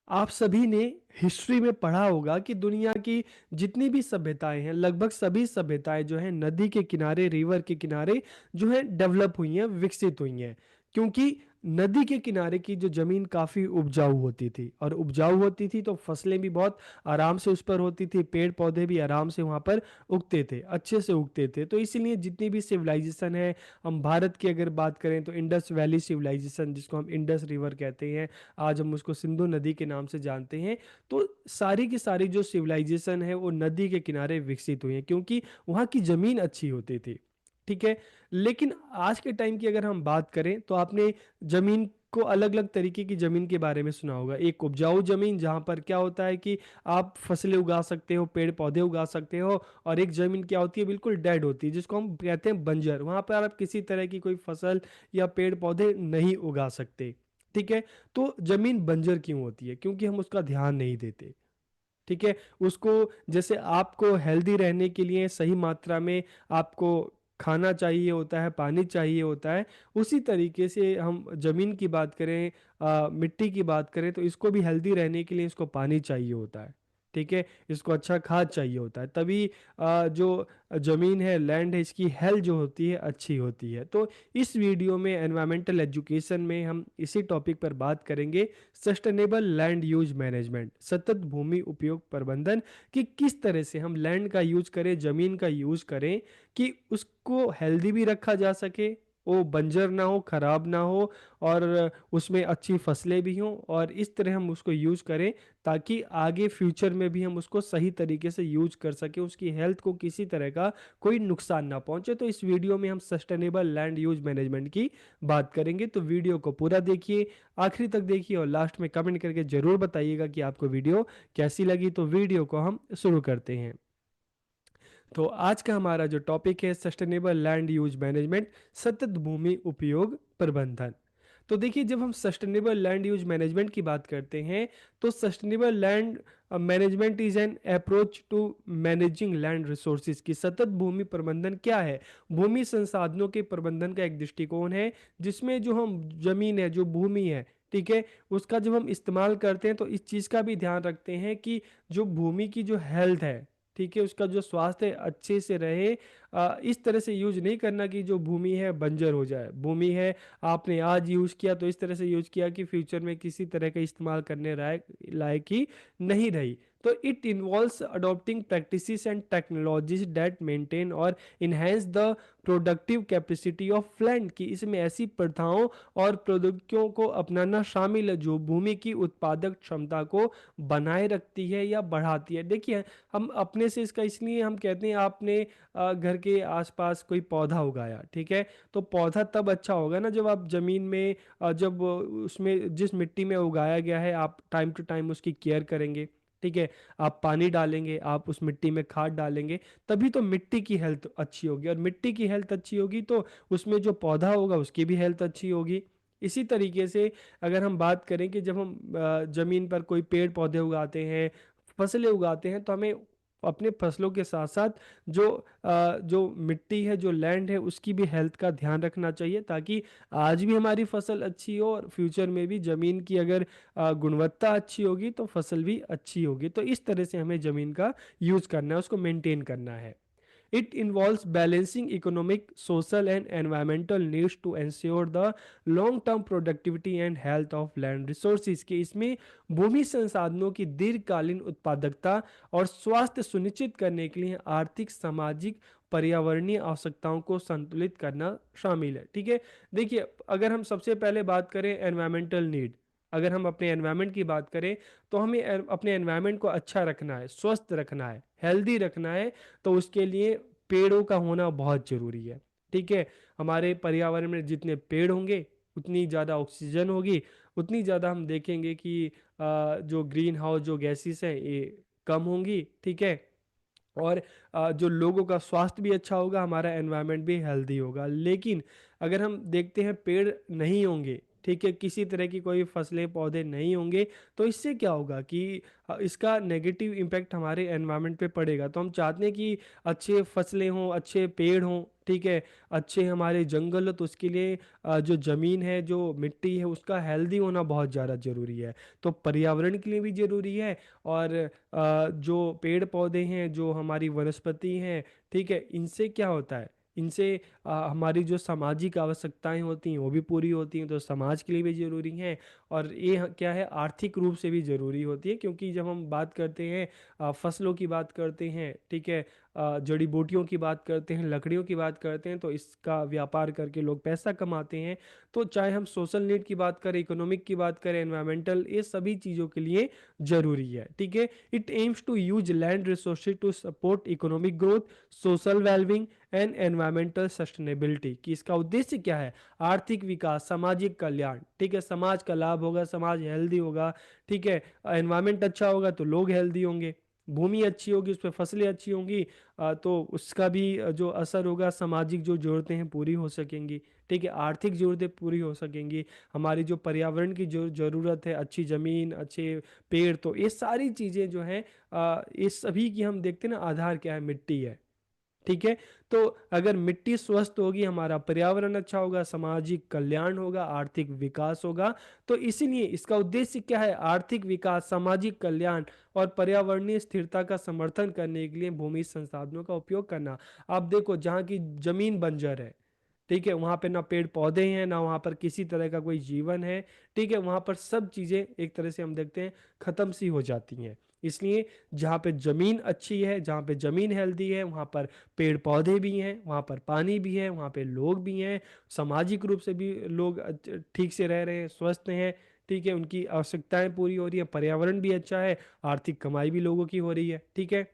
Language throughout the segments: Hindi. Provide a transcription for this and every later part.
आप सभी ने हिस्ट्री में पढ़ा होगा कि दुनिया की जितनी भी सभ्यताएं हैं, लगभग सभी सभ्यताएं जो हैं नदी के किनारे, रिवर के किनारे जो है डेवलप हुई हैं, विकसित हुई हैं। क्योंकि नदी के किनारे की जो जमीन काफी उपजाऊ होती थी, और उपजाऊ होती थी तो फसलें भी बहुत आराम से उस पर होती थी, पेड़ पौधे भी आराम से वहां पर उगते थे, अच्छे से उगते थे। तो इसीलिए जितनी भी सिविलाइजेशन है, हम भारत की अगर बात करें तो इंडस वैली सिविलाइजेशन, जिसको हम इंडस रिवर कहते हैं, आज हम उसको सिंधु नदी के नाम से जानते हैं। तो सारी की सारी जो सिविलाइजेशन है वो नदी के किनारे विकसित हुई है, क्योंकि वहाँ की जमीन अच्छी होती थी। ठीक है। लेकिन आज के टाइम की अगर हम बात करें तो आपने जमीन को, अलग अलग तरीके की जमीन के बारे में सुना होगा। एक उपजाऊ जमीन जहां पर क्या होता है कि आप फसलें उगा सकते हो, पेड़ पौधे उगा सकते हो। और एक जमीन क्या होती है, बिल्कुल डेड होती है, जिसको हम कहते हैं बंजर। वहां पर आप किसी तरह की कोई फसल या पेड़ पौधे नहीं उगा सकते। ठीक है। तो जमीन बंजर क्यों होती है? क्योंकि हम उसका ध्यान नहीं देते। ठीक है। उसको, जैसे आपको हेल्दी रहने के लिए सही मात्रा में आपको खाना चाहिए होता है, पानी चाहिए होता है, उसी तरीके से हम जमीन की बात करें, मिट्टी की बात करें, तो इसको भी हेल्दी रहने के लिए इसको पानी चाहिए होता है। ठीक है। इसको अच्छा खाद चाहिए होता है, तभी जो जमीन है, लैंड है, इसकी हेल्थ जो होती है अच्छी होती है। तो इस वीडियो में एनवायरमेंटल एजुकेशन में हम इसी टॉपिक पर बात करेंगे, सस्टेनेबल लैंड यूज मैनेजमेंट, सतत भूमि उपयोग प्रबंधन, कि किस तरह से हम लैंड का यूज करें, जमीन का यूज करें, कि उसको हेल्दी भी रखा जा सके, वो बंजर ना हो, खराब ना हो, और उसमें अच्छी फसलें भी हों, और इस तरह हम उसको यूज करें ताकि आगे फ्यूचर में भी हम उसको सही तरीके से यूज कर सके, उसकी हेल्थ को किसी तरह का कोई नुकसान ना पहुंचे। तो इस वीडियो में हम सस्टेनेबल लैंड यूज मैनेजमेंट की बात करेंगे। तो वीडियो को पूरा देखिए, आखिरी तक देखिए, और लास्ट में कमेंट करके जरूर बताइएगा कि आपको वीडियो कैसी लगी। तो वीडियो को हम शुरू करते हैं। तो आज का हमारा जो टॉपिक है, सस्टेनेबल लैंड यूज मैनेजमेंट, सतत भूमि उपयोग प्रबंधन। तो देखिए, जब हम सस्टेनेबल लैंड यूज मैनेजमेंट की बात करते हैं, तो sustainable land management is an approach to managing land resources. की सतत भूमि प्रबंधन क्या है? भूमि संसाधनों के प्रबंधन का एक दृष्टिकोण है, जिसमें जो हम जमीन है, जो भूमि है, ठीक है, उसका जब हम इस्तेमाल करते हैं तो इस चीज़ का भी ध्यान रखते हैं कि जो भूमि की जो हेल्थ है, ठीक है, उसका जो स्वास्थ्य है अच्छे से रहे। इस तरह से यूज नहीं करना कि जो भूमि है बंजर हो जाए। भूमि है, आपने आज यूज किया तो इस तरह से यूज किया कि फ्यूचर में किसी तरह का इस्तेमाल करने लायक लायक ही नहीं रही। तो it involves adopting practices and technologies that maintain और enhance the productive capacity of land. की इसमें ऐसी प्रथाओं और प्रौद्योगिकियों को अपनाना शामिल है जो भूमि की उत्पादक क्षमता को बनाए रखती है या बढ़ाती है। देखिए, हम अपने से इसका इसलिए हम कहते हैं, आपने घर के आसपास कोई पौधा उगाया, ठीक है, तो पौधा तब अच्छा होगा ना जब आप जमीन में, जब उसमें जिस मिट्टी में उगाया गया है, आप टाइम टू टाइम उसकी केयर करेंगे। ठीक है। आप पानी डालेंगे, आप उस मिट्टी में खाद डालेंगे, तभी तो मिट्टी की हेल्थ अच्छी होगी, और मिट्टी की हेल्थ अच्छी होगी तो उसमें जो पौधा होगा उसकी भी हेल्थ अच्छी होगी। इसी तरीके से अगर हम बात करें कि जब हम जमीन पर कोई पेड़ पौधे उगाते हैं, फसलें उगाते हैं, तो हमें अपने फसलों के साथ साथ जो मिट्टी है, जो लैंड है, उसकी भी हेल्थ का ध्यान रखना चाहिए, ताकि आज भी हमारी फसल अच्छी हो, और फ्यूचर में भी जमीन की अगर गुणवत्ता अच्छी होगी तो फसल भी अच्छी होगी। तो इस तरह से हमें जमीन का यूज करना है, उसको मेंटेन करना है। It involves balancing economic, social, and environmental needs to ensure the long-term productivity and health of land resources। के इसमें भूमि संसाधनों की दीर्घकालीन उत्पादकता और स्वास्थ्य सुनिश्चित करने के लिए आर्थिक, सामाजिक, पर्यावरणीय आवश्यकताओं को संतुलित करना शामिल है। ठीक है। देखिए, अगर हम सबसे पहले बात करें एनवायरमेंटल नीड, अगर हम अपने एनवायरनमेंट की बात करें, तो हमें अपने एनवायरनमेंट को अच्छा रखना है, स्वस्थ रखना है, हेल्दी रखना है, तो उसके लिए पेड़ों का होना बहुत जरूरी है। ठीक है। हमारे पर्यावरण में जितने पेड़ होंगे उतनी ज़्यादा ऑक्सीजन होगी, उतनी ज़्यादा हम देखेंगे कि जो ग्रीन हाउस जो गैसेस हैं ये कम होंगी। ठीक है। और जो लोगों का स्वास्थ्य भी अच्छा होगा, हमारा एनवायरनमेंट भी हेल्दी होगा। लेकिन अगर हम देखते हैं पेड़ नहीं होंगे, ठीक है, किसी तरह की कोई फसलें पौधे नहीं होंगे, तो इससे क्या होगा कि इसका नेगेटिव इम्पैक्ट हमारे एनवायरनमेंट पे पड़ेगा। तो हम चाहते हैं कि अच्छे फसलें हों, अच्छे पेड़ हों, ठीक है, अच्छे हमारे जंगल हो, तो उसके लिए जो ज़मीन है, जो मिट्टी है, उसका हेल्दी होना बहुत ज़्यादा ज़रूरी है। तो पर्यावरण के लिए भी ज़रूरी है, और जो पेड़ पौधे हैं, जो हमारी वनस्पति हैं, ठीक है, इनसे क्या होता है, इनसे हमारी जो सामाजिक आवश्यकताएं होती हैं वो भी पूरी होती हैं, तो समाज के लिए भी ज़रूरी हैं। और ये क्या है, आर्थिक रूप से भी ज़रूरी होती है, क्योंकि जब हम बात करते हैं फसलों की बात करते हैं, ठीक है, जड़ी बूटियों की बात करते हैं, लकड़ियों की बात करते हैं, तो इसका व्यापार करके लोग पैसा कमाते हैं। तो चाहे हम सोशल नीड की बात करें, इकोनॉमिक की बात करें, एनवायरमेंटल, ये सभी चीज़ों के लिए ज़रूरी है, ठीक है। It aims to use land resources to support economic growth, social wellbeing and environmental sustainability. कि इसका उद्देश्य क्या है, आर्थिक विकास, सामाजिक कल्याण, ठीक है, समाज का लाभ होगा, समाज हेल्दी होगा, ठीक है, एनवायरमेंट अच्छा होगा तो लोग हेल्दी होंगे, भूमि अच्छी होगी, उस पर फसलें अच्छी होंगी, तो उसका भी जो असर होगा, सामाजिक जो ज़रूरतें हैं पूरी हो सकेंगी, ठीक है, आर्थिक ज़रूरतें पूरी हो सकेंगी, हमारी जो पर्यावरण की जो ज़रूरत है, अच्छी ज़मीन, अच्छे पेड़, तो ये सारी चीज़ें जो हैं, ये सभी की हम देखते हैं ना, आधार क्या है, मिट्टी है, ठीक है। तो अगर मिट्टी स्वस्थ होगी, हमारा पर्यावरण अच्छा होगा, सामाजिक कल्याण होगा, आर्थिक विकास होगा। तो इसीलिए इसका उद्देश्य क्या है, आर्थिक विकास, सामाजिक कल्याण और पर्यावरणीय स्थिरता का समर्थन करने के लिए भूमि संसाधनों का उपयोग करना। आप देखो, जहाँ की जमीन बंजर है, ठीक है, वहाँ पे ना पेड़ पौधे हैं, ना वहाँ पर किसी तरह का कोई जीवन है, ठीक है, वहाँ पर सब चीज़ें एक तरह से हम देखते हैं खत्म सी हो जाती हैं। इसलिए जहाँ पे ज़मीन अच्छी है, जहाँ पे ज़मीन हेल्दी है, वहाँ पर पेड़ पौधे भी हैं, वहाँ पर पानी भी है, वहाँ पे लोग भी हैं, सामाजिक रूप से भी लोग ठीक से रह रहे हैं, स्वस्थ हैं, ठीक है, उनकी आवश्यकताएं पूरी हो रही है, पर्यावरण भी अच्छा है, आर्थिक कमाई भी लोगों की हो रही है, ठीक है।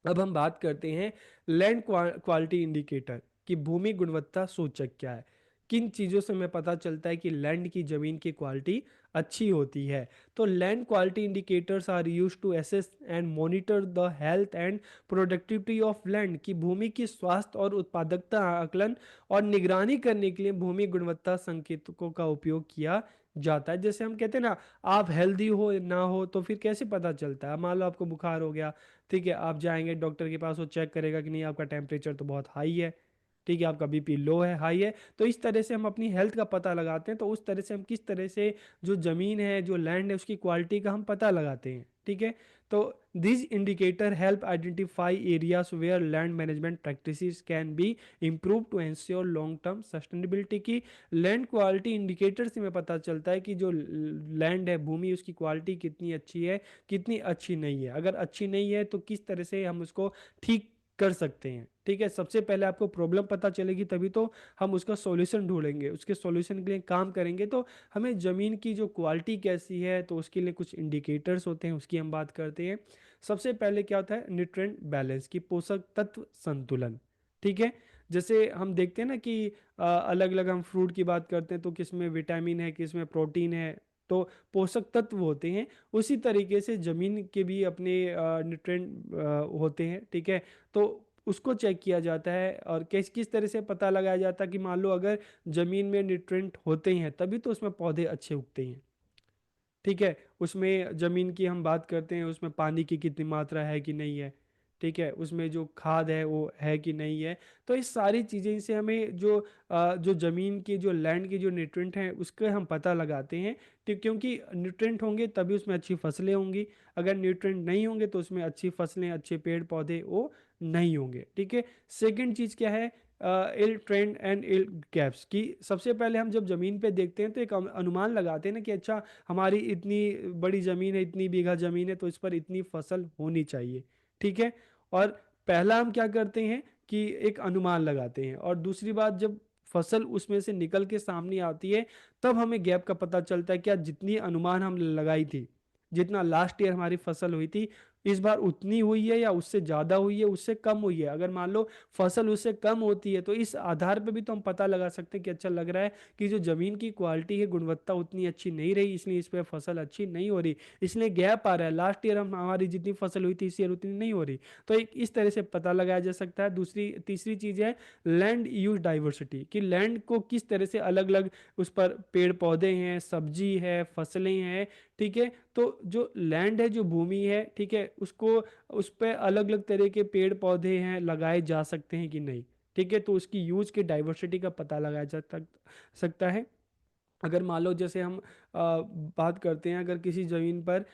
अब हम बात करते हैं लैंड क्वालिटी इंडिकेटर, कि भूमि गुणवत्ता सूचक क्या है, किन चीज़ों से हमें पता चलता है कि लैंड की ज़मीन की क्वालिटी अच्छी होती है। तो land quality indicators are use to assess and monitor the health and productivity of land, की भूमि की स्वास्थ्य और उत्पादकता आकलन और निगरानी करने के लिए भूमि गुणवत्ता संकेतकों का उपयोग किया जाता है। जैसे हम कहते हैं ना, आप हेल्दी हो ना हो तो फिर कैसे पता चलता है, मान लो आपको बुखार हो गया, ठीक है, आप जाएंगे डॉक्टर के पास, वो चेक करेगा कि नहीं, आपका टेम्परेचर तो बहुत हाई है, ठीक है, आपका बीपी लो है, हाई है। तो इस तरह से हम अपनी हेल्थ का पता लगाते हैं, तो उस तरह से हम किस तरह से जो ज़मीन है, जो लैंड है, उसकी क्वालिटी का हम पता लगाते हैं, ठीक है। तो this indicator help identify areas where land management practices can be improve to ensure long term sustainability. की लैंड क्वालिटी इंडिकेटर से हमें पता चलता है कि जो लैंड है, भूमि, उसकी क्वालिटी कितनी अच्छी है, कितनी अच्छी नहीं है। अगर अच्छी नहीं है तो किस तरह से हम उसको ठीक कर सकते हैं, ठीक है। सबसे पहले आपको प्रॉब्लम पता चलेगी, तभी तो हम उसका सॉल्यूशन ढूंढेंगे, उसके सॉल्यूशन के लिए काम करेंगे। तो हमें ज़मीन की जो क्वालिटी कैसी है, तो उसके लिए कुछ इंडिकेटर्स होते हैं, उसकी हम बात करते हैं। सबसे पहले क्या होता है, न्यूट्रिएंट बैलेंस, की पोषक तत्व संतुलन, ठीक है। जैसे हम देखते हैं ना कि अलग अलग हम फ्रूट की बात करते हैं, तो किस में विटामिन है, किस में प्रोटीन है, तो पोषक तत्व होते हैं। उसी तरीके से ज़मीन के भी अपने न्यूट्रिएंट होते हैं, ठीक है। तो उसको चेक किया जाता है, और किस किस तरह से पता लगाया जाता है कि मान लो अगर ज़मीन में न्यूट्रिएंट होते हैं तभी तो उसमें पौधे अच्छे उगते हैं, ठीक है। उसमें ज़मीन की हम बात करते हैं, उसमें पानी की कितनी मात्रा है कि नहीं है, ठीक है, उसमें जो खाद है वो है कि नहीं है। तो इस सारी चीज़ें से हमें जो ज़मीन की, जो लैंड की जो न्यूट्रिएंट हैं, उसके हम पता लगाते हैं। ठीक, क्योंकि न्यूट्रिएंट होंगे तभी उसमें अच्छी फसलें होंगी, अगर न्यूट्रिएंट नहीं होंगे तो उसमें अच्छी फसलें, अच्छे पेड़ पौधे वो नहीं होंगे, ठीक है। सेकंड चीज़ क्या है, इल ट्रेंड एंड इल गैप्स। की सबसे पहले हम जब ज़मीन पे देखते हैं तो एक अनुमान लगाते हैं ना, कि अच्छा, हमारी इतनी बड़ी ज़मीन है, इतनी बीघा ज़मीन है, तो इस पर इतनी फसल होनी चाहिए, ठीक है। और पहला हम क्या करते हैं कि एक अनुमान लगाते हैं, और दूसरी बात, जब फसल उसमें से निकल के सामने आती है तब हमें गैप का पता चलता है, क्या जितनी अनुमान हम लगाई थी, जितना लास्ट ईयर हमारी फसल हुई थी, इस बार उतनी हुई है या उससे ज़्यादा हुई है, उससे कम हुई है। अगर मान लो फसल उससे कम होती है तो इस आधार पे भी तो हम पता लगा सकते हैं कि अच्छा, लग रहा है कि जो ज़मीन की क्वालिटी है, गुणवत्ता उतनी अच्छी नहीं रही, इसलिए इस पर फसल अच्छी नहीं हो रही, इसलिए गैप आ रहा है, लास्ट ईयर हम हमारी जितनी फसल हुई थी इस ईयर उतनी नहीं हो रही। तो एक इस तरह से पता लगाया जा सकता है। दूसरी तीसरी चीज़ है लैंड यूज डाइवर्सिटी, कि लैंड को किस तरह से अलग अलग, उस पर पेड़ पौधे हैं, सब्जी है, फसलें हैं, ठीक है। तो जो लैंड है, जो भूमि है, ठीक है, उसको, उस पर अलग अलग तरह के पेड़ पौधे हैं लगाए जा सकते हैं कि नहीं, ठीक है, तो उसकी यूज की डाइवर्सिटी का पता लगाया जा सकता है। अगर मान लो जैसे हम बात करते हैं, अगर किसी जमीन पर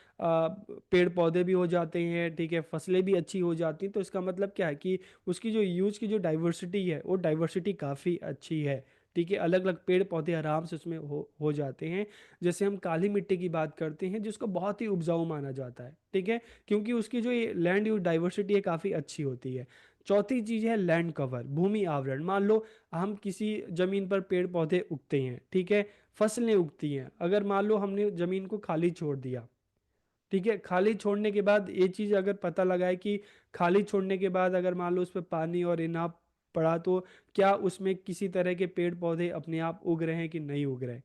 पेड़ पौधे भी हो जाते हैं, ठीक है, फसलें भी अच्छी हो जाती हैं, तो इसका मतलब क्या है कि उसकी जो यूज की जो डाइवर्सिटी है वो डाइवर्सिटी काफ़ी अच्छी है। ठीक है, अलग अलग पेड़ पौधे आराम से उसमें हो जाते हैं। जैसे हम काली मिट्टी की बात करते हैं जिसको बहुत ही उपजाऊ माना जाता है, ठीक है, क्योंकि उसकी जो ये लैंड यूज डाइवर्सिटी है काफ़ी अच्छी होती है। चौथी चीज़ है लैंड कवर, भूमि आवरण। मान लो हम किसी जमीन पर पेड़ पौधे उगते हैं, ठीक है, फसलें उगती हैं, अगर मान लो हमने जमीन को खाली छोड़ दिया, ठीक है, खाली छोड़ने के बाद ये चीज अगर पता लगाए कि खाली छोड़ने के बाद अगर मान लो उस पर पानी और इनाप पड़ा, तो क्या उसमें किसी तरह के पेड़ पौधे अपने आप उग रहे हैं कि नहीं उग रहे।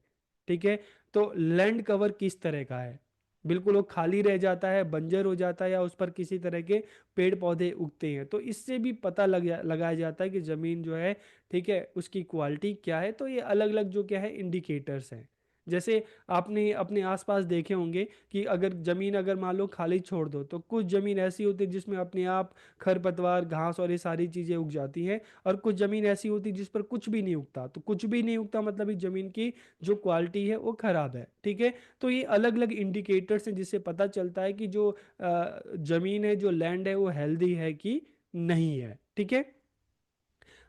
ठीक है, तो लैंड कवर किस तरह का है, बिल्कुल वो खाली रह जाता है, बंजर हो जाता है, या उस पर किसी तरह के पेड़ पौधे उगते हैं, तो इससे भी पता लगाया जाता है कि जमीन जो है, ठीक है, उसकी क्वालिटी क्या है। तो ये अलग अलग जो क्या है इंडिकेटर्स हैं। जैसे आपने अपने आसपास देखे होंगे कि अगर जमीन अगर मान लो खाली छोड़ दो, तो कुछ जमीन ऐसी होती है जिसमें अपने आप खरपतवार घास और ये सारी चीजें उग जाती हैं, और कुछ जमीन ऐसी होती है जिस पर कुछ भी नहीं उगता। तो कुछ भी नहीं उगता मतलब इस जमीन की जो क्वालिटी है वो खराब है। ठीक है, तो ये अलग अलग इंडिकेटर्स हैं जिससे पता चलता है कि जो जमीन है, जो लैंड है, वो हेल्दी है कि नहीं है। ठीक है,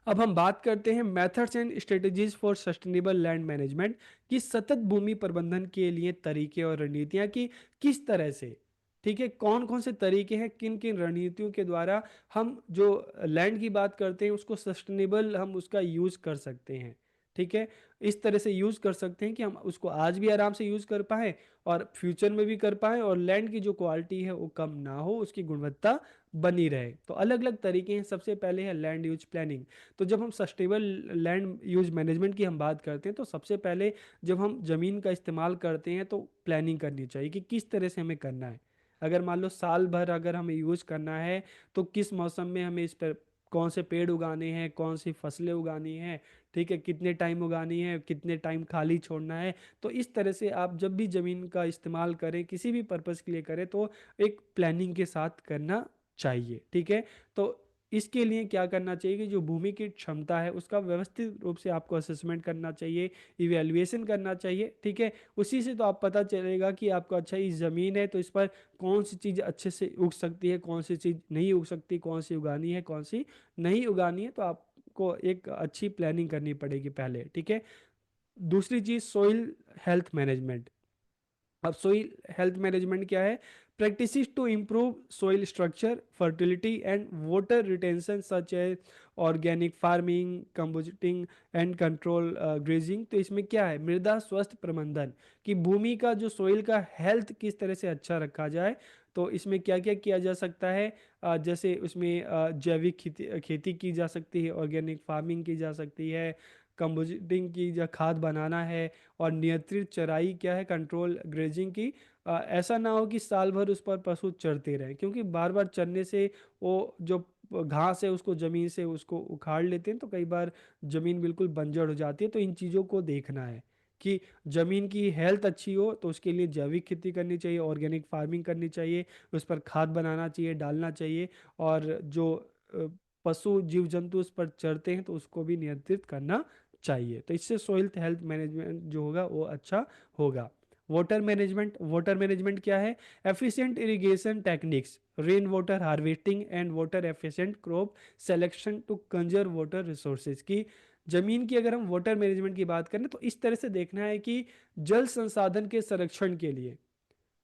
अब हम बात करते हैं methods and strategies for sustainable land management, कि सतत भूमि प्रबंधन के लिए तरीके और रणनीतियां कि किस तरह से, ठीक है, कौन कौन से तरीके हैं, किन किन रणनीतियों के द्वारा हम जो लैंड की बात करते हैं उसको सस्टेनेबल हम उसका यूज कर सकते हैं। ठीक है, इस तरह से यूज कर सकते हैं कि हम उसको आज भी आराम से यूज कर पाए और फ्यूचर में भी कर पाए, और लैंड की जो क्वालिटी है वो कम ना हो, उसकी गुणवत्ता बनी रहे। तो अलग अलग तरीके हैं। सबसे पहले है लैंड यूज प्लानिंग। तो जब हम सस्टेनेबल लैंड यूज मैनेजमेंट की हम बात करते हैं, तो सबसे पहले जब हम ज़मीन का इस्तेमाल करते हैं तो प्लानिंग करनी चाहिए कि किस तरह से हमें करना है। अगर मान लो साल भर अगर हमें यूज़ करना है, तो किस मौसम में हमें इस पर कौन से पेड़ उगाने हैं, कौन सी फसलें उगानी हैं, ठीक है, कितने टाइम उगानी है, कितने टाइम खाली छोड़ना है। तो इस तरह से आप जब भी ज़मीन का इस्तेमाल करें, किसी भी पर्पज़ के लिए करें, तो एक प्लानिंग के साथ करना चाहिए। ठीक है, तो इसके लिए क्या करना चाहिए कि जो भूमि की क्षमता है उसका व्यवस्थित रूप से आपको असेसमेंट करना चाहिए, इवैल्यूएशन करना चाहिए। ठीक है, उसी से तो आप पता चलेगा कि आपको अच्छा इस ज़मीन है तो इस पर कौन सी चीज़ अच्छे से उग सकती है, कौन सी चीज़ नहीं उग सकती, कौन सी उगानी है, कौन सी नहीं उगानी है। तो आपको एक अच्छी प्लानिंग करनी पड़ेगी पहले। ठीक है, दूसरी चीज़ सोइल हेल्थ मैनेजमेंट। अब सोइल हेल्थ मैनेजमेंट क्या है? Practices to improve soil structure, fertility and water retention such as organic farming, composting and control grazing. तो इसमें क्या है? मृदा स्वास्थ्य प्रबंधन, कि भूमि का जो सोइल का हेल्थ किस तरह से अच्छा रखा जाए। तो इसमें क्या क्या किया जा सकता है? जैसे उसमें जैविक खेती खेती की जा सकती है, ऑर्गेनिक फार्मिंग की जा सकती है, कंपोस्टिंग की, या खाद बनाना है, और नियंत्रित चराई क्या है, कंट्रोल ग्रेजिंग की। ऐसा ना हो कि साल भर उस पर पशु चरते रहे, क्योंकि बार बार चरने से वो जो घास है उसको जमीन से उसको उखाड़ लेते हैं, तो कई बार जमीन बिल्कुल बंजर हो जाती है। तो इन चीज़ों को देखना है कि जमीन की हेल्थ अच्छी हो, तो उसके लिए जैविक खेती करनी चाहिए, ऑर्गेनिक फार्मिंग करनी चाहिए, उस पर खाद बनाना चाहिए, डालना चाहिए, और जो अ, पशु जीव जंतु उस पर चरते हैं तो उसको भी नियंत्रित करना चाहिए। तो इससे सोइल हेल्थ मैनेजमेंट जो होगा वो अच्छा होगा। वाटर मैनेजमेंट, वाटर मैनेजमेंट क्या है? Efficient irrigation techniques, rain water harvesting and water efficient crop selection to conserve water resources. की जमीन की अगर हम वाटर मैनेजमेंट की बात करें तो इस तरह से देखना है कि जल संसाधन के संरक्षण के लिए,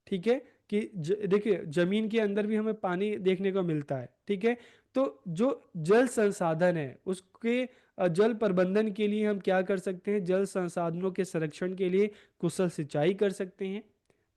ठीक है, कि देखिए जमीन के अंदर भी हमें पानी देखने को मिलता है। ठीक है, तो जो जल संसाधन है उसके जल प्रबंधन के लिए हम क्या कर सकते हैं? जल संसाधनों के संरक्षण के लिए कुशल सिंचाई कर सकते हैं।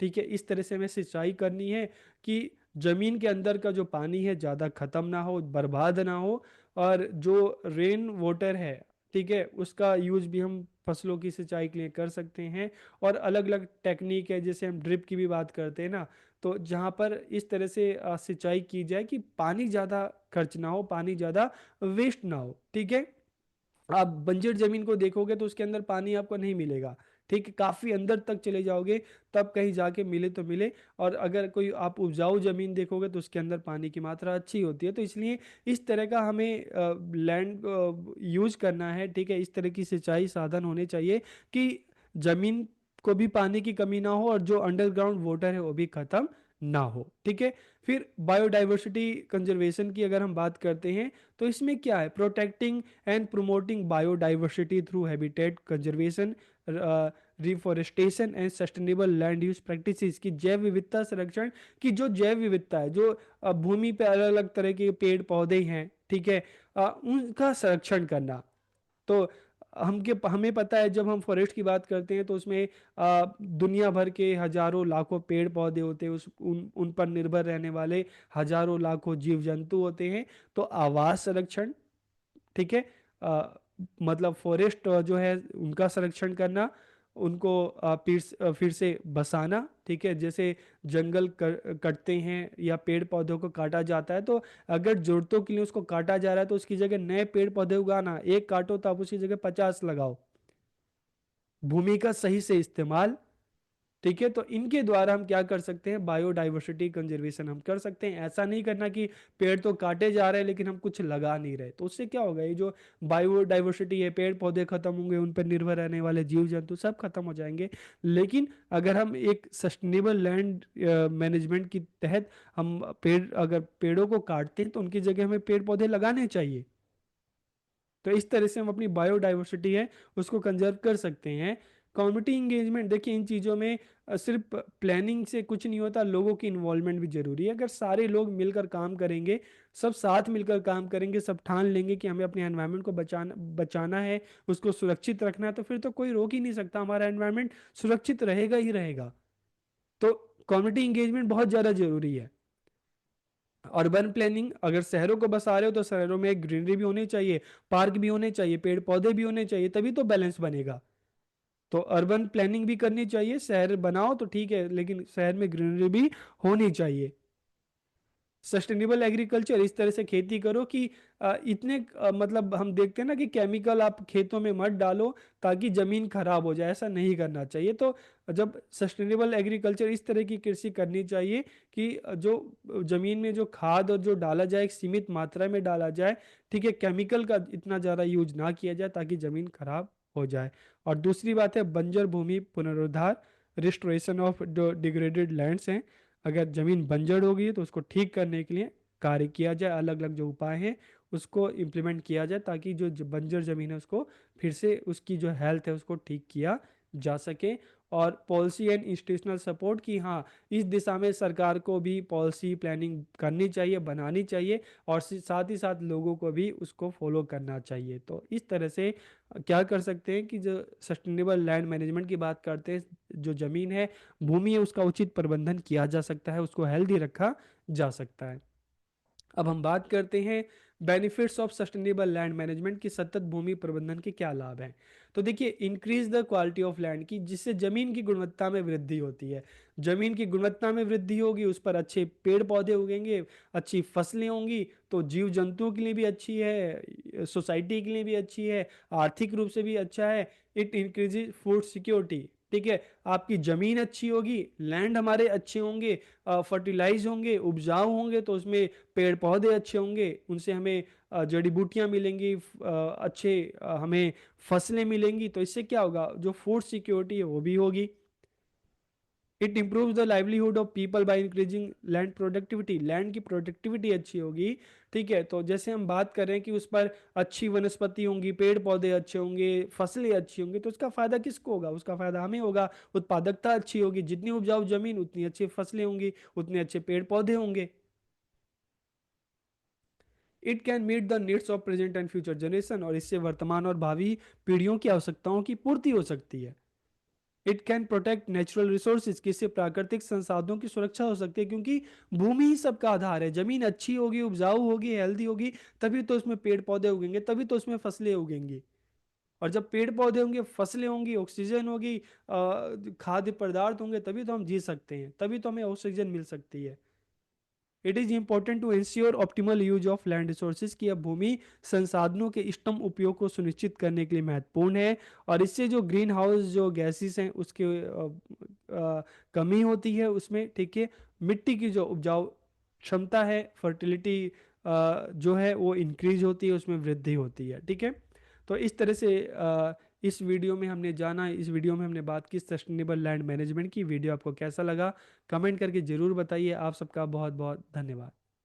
ठीक है, इस तरह से हमें सिंचाई करनी है कि जमीन के अंदर का जो पानी है ज़्यादा खत्म ना हो, बर्बाद ना हो, और जो रेन वाटर है, ठीक है, उसका यूज भी हम फसलों की सिंचाई के लिए कर सकते हैं। और अलग अलग टेक्निक है, जैसे हम ड्रिप की भी बात करते हैं ना, तो जहाँ पर इस तरह से सिंचाई की जाए कि पानी ज़्यादा खर्च ना हो, पानी ज़्यादा वेस्ट ना हो। ठीक है, आप बंजर जमीन को देखोगे तो उसके अंदर पानी आपको नहीं मिलेगा। ठीक है, काफी अंदर तक चले जाओगे तब कहीं जाके मिले तो मिले। और अगर कोई आप उपजाऊ जमीन देखोगे तो उसके अंदर पानी की मात्रा अच्छी होती है। तो इसलिए इस तरह का हमें लैंड यूज करना है, ठीक है, इस तरह की सिंचाई साधन होने चाहिए कि जमीन को भी पानी की कमी ना हो और जो अंडरग्राउंड वाटर है वो भी खत्म ना हो, ठीक है। फिर बायोडाइवर्सिटी कंजर्वेशन की अगर हम बात करते हैं तो इसमें क्या है, protecting and promoting biodiversity through habitat conservation, reforestation and sustainable land use practices की जैव विविधता संरक्षण की, जो जैव विविधता है, जो भूमि पे अलग अलग तरह के पेड़ पौधे हैं, ठीक है, उनका संरक्षण करना। तो हमें पता है जब हम फॉरेस्ट की बात करते हैं तो उसमें दुनिया भर के हजारों लाखों पेड़ पौधे होते हैं, उन पर निर्भर रहने वाले हजारों लाखों जीव जंतु होते हैं। तो आवास संरक्षण, ठीक है, मतलब फॉरेस्ट जो है उनका संरक्षण करना, उनको फिर से बसाना, ठीक है। जैसे जंगल कटते हैं या पेड़ पौधों को काटा जाता है तो अगर जरूरतों के लिए उसको काटा जा रहा है तो उसकी जगह नए पेड़ पौधे उगाना, एक काटो तो आप उसकी जगह 50 लगाओ। भूमि का सही से इस्तेमाल, ठीक है। तो इनके द्वारा हम क्या कर सकते हैं, बायोडाइवर्सिटी कंजर्वेशन हम कर सकते हैं। ऐसा नहीं करना कि पेड़ तो काटे जा रहे हैं लेकिन हम कुछ लगा नहीं रहे, तो उससे क्या होगा, ये जो बायोडाइवर्सिटी है, पेड़ पौधे खत्म होंगे, उन पर निर्भर रहने वाले जीव जंतु सब खत्म हो जाएंगे। लेकिन अगर हम एक सस्टेनेबल लैंड मैनेजमेंट के तहत हम अगर पेड़ों को काटते हैं तो उनकी जगह हमें पेड़ पौधे लगाने चाहिए। तो इस तरह से हम अपनी बायोडाइवर्सिटी है उसको कंजर्व कर सकते हैं। कम्युनिटी इंगेजमेंट, देखिए इन चीज़ों में सिर्फ प्लानिंग से कुछ नहीं होता, लोगों की इन्वॉल्वमेंट भी जरूरी है। अगर सारे लोग मिलकर काम करेंगे, सब साथ मिलकर काम करेंगे, सब ठान लेंगे कि हमें अपने एनवायरनमेंट को बचाना बचाना है, उसको सुरक्षित रखना है, तो फिर तो कोई रोक ही नहीं सकता, हमारा एनवायरनमेंट सुरक्षित रहेगा ही रहेगा। तो कम्युनिटी इंगेजमेंट बहुत ज़्यादा जरूरी है। अर्बन प्लानिंग, अगर शहरों को बसा रहे हो तो शहरों में ग्रीनरी भी होनी चाहिए, पार्क भी होने चाहिए, पेड़ पौधे भी होने चाहिए, तभी तो बैलेंस बनेगा। तो अर्बन प्लानिंग भी करनी चाहिए, शहर बनाओ तो ठीक है लेकिन शहर में ग्रीनरी भी होनी चाहिए। सस्टेनेबल एग्रीकल्चर, इस तरह से खेती करो कि मतलब हम देखते हैं ना कि केमिकल आप खेतों में मत डालो ताकि जमीन खराब हो जाए, ऐसा नहीं करना चाहिए। तो जब सस्टेनेबल एग्रीकल्चर, इस तरह की कृषि करनी चाहिए कि जो जमीन में जो खाद और जो डाला जाए एक सीमित मात्रा में डाला जाए, ठीक है, केमिकल का इतना ज़्यादा यूज ना किया जाए ताकि जमीन खराब हो जाए। और दूसरी बात है बंजर भूमि पुनरुद्धार, रिस्टोरेशन ऑफ जो डिग्रेडेड लैंड्स हैं। अगर जमीन बंजर हो गई है तो उसको ठीक करने के लिए कार्य किया जाए, अलग अलग जो उपाय हैं उसको इम्प्लीमेंट किया जाए ताकि जो बंजर जमीन है उसको फिर से उसकी जो हेल्थ है उसको ठीक किया जा सके। और पॉलिसी एंड इंस्टीट्यूशनल सपोर्ट की, हाँ, इस दिशा में सरकार को भी पॉलिसी प्लानिंग करनी चाहिए, बनानी चाहिए, और साथ ही साथ लोगों को भी उसको फॉलो करना चाहिए। तो इस तरह से क्या कर सकते हैं कि जो सस्टेनेबल लैंड मैनेजमेंट की बात करते हैं, जो ज़मीन है, भूमि है, उसका उचित प्रबंधन किया जा सकता है, उसको हेल्दी रखा जा सकता है। अब हम बात करते हैं benefits of sustainable land management की, सतत भूमि प्रबंधन के क्या लाभ हैं। तो देखिए, increase the quality of land की, जिससे जमीन की गुणवत्ता में वृद्धि होती है। जमीन की गुणवत्ता में वृद्धि होगी, उस पर अच्छे पेड़ पौधे उगेंगे, अच्छी फसलें होंगी, तो जीव जंतुओं के लिए भी अच्छी है, सोसाइटी के लिए भी अच्छी है, आर्थिक रूप से भी अच्छा है। इट इंक्रीजेज फूड सिक्योरिटी, ठीक है। आपकी जमीन अच्छी होगी, लैंड हमारे अच्छे होंगे, फर्टिलाइज होंगे, उपजाऊ होंगे, तो उसमें पेड़ पौधे अच्छे होंगे, उनसे हमें जड़ी बूटियां मिलेंगी, अच्छे हमें फसलें मिलेंगी, तो इससे क्या होगा, जो फूड सिक्योरिटी है वो भी होगी। It improves the livelihood of people by increasing land productivity, land की प्रोडक्टिविटी अच्छी होगी, ठीक है। तो जैसे हम बात कर रहे हैं कि उस पर अच्छी वनस्पति होंगी, पेड़ पौधे अच्छे होंगे, फसलें अच्छी होंगी, तो उसका फायदा किसको होगा, उसका फायदा हमें होगा। उत्पादकता अच्छी होगी, जितनी उपजाऊ जमीन उतनी अच्छी फसलें होंगी, उतने अच्छे पेड़ पौधे होंगे। It can meet the needs of present and future generation, और इससे वर्तमान और भावी पीढ़ियों की आवश्यकताओं की पूर्ति हो सकती है। It can protect natural resources, किससे प्राकृतिक संसाधनों की सुरक्षा हो सकती है, क्योंकि भूमि ही सबका आधार है। जमीन अच्छी होगी, उपजाऊ होगी, हेल्दी होगी, तभी तो उसमें पेड़ पौधे उगेंगे, तभी तो उसमें फसलें उगेंगी। और जब पेड़ पौधे होंगे, फसलें होंगी, ऑक्सीजन होगी, खाद्य पदार्थ होंगे, तभी तो हम जी सकते हैं, तभी तो हमें ऑक्सीजन मिल सकती है। It is important to ensure optimal use of land resources की अब भूमि संसाधनों के इष्टतम उपयोग को सुनिश्चित करने के लिए महत्वपूर्ण है। और इससे जो ग्रीन हाउस जो गैसेस हैं उसके कमी होती है उसमें, ठीक है। मिट्टी की जो उपजाऊ क्षमता है, फर्टिलिटी जो है वो इंक्रीज होती है, उसमें वृद्धि होती है, ठीक है। तो इस तरह से इस वीडियो में हमने जाना, इस वीडियो में हमने बात की सस्टेनेबल लैंड मैनेजमेंट की। वीडियो आपको कैसा लगा कमेंट करके ज़रूर बताइए। आप सबका बहुत बहुत धन्यवाद।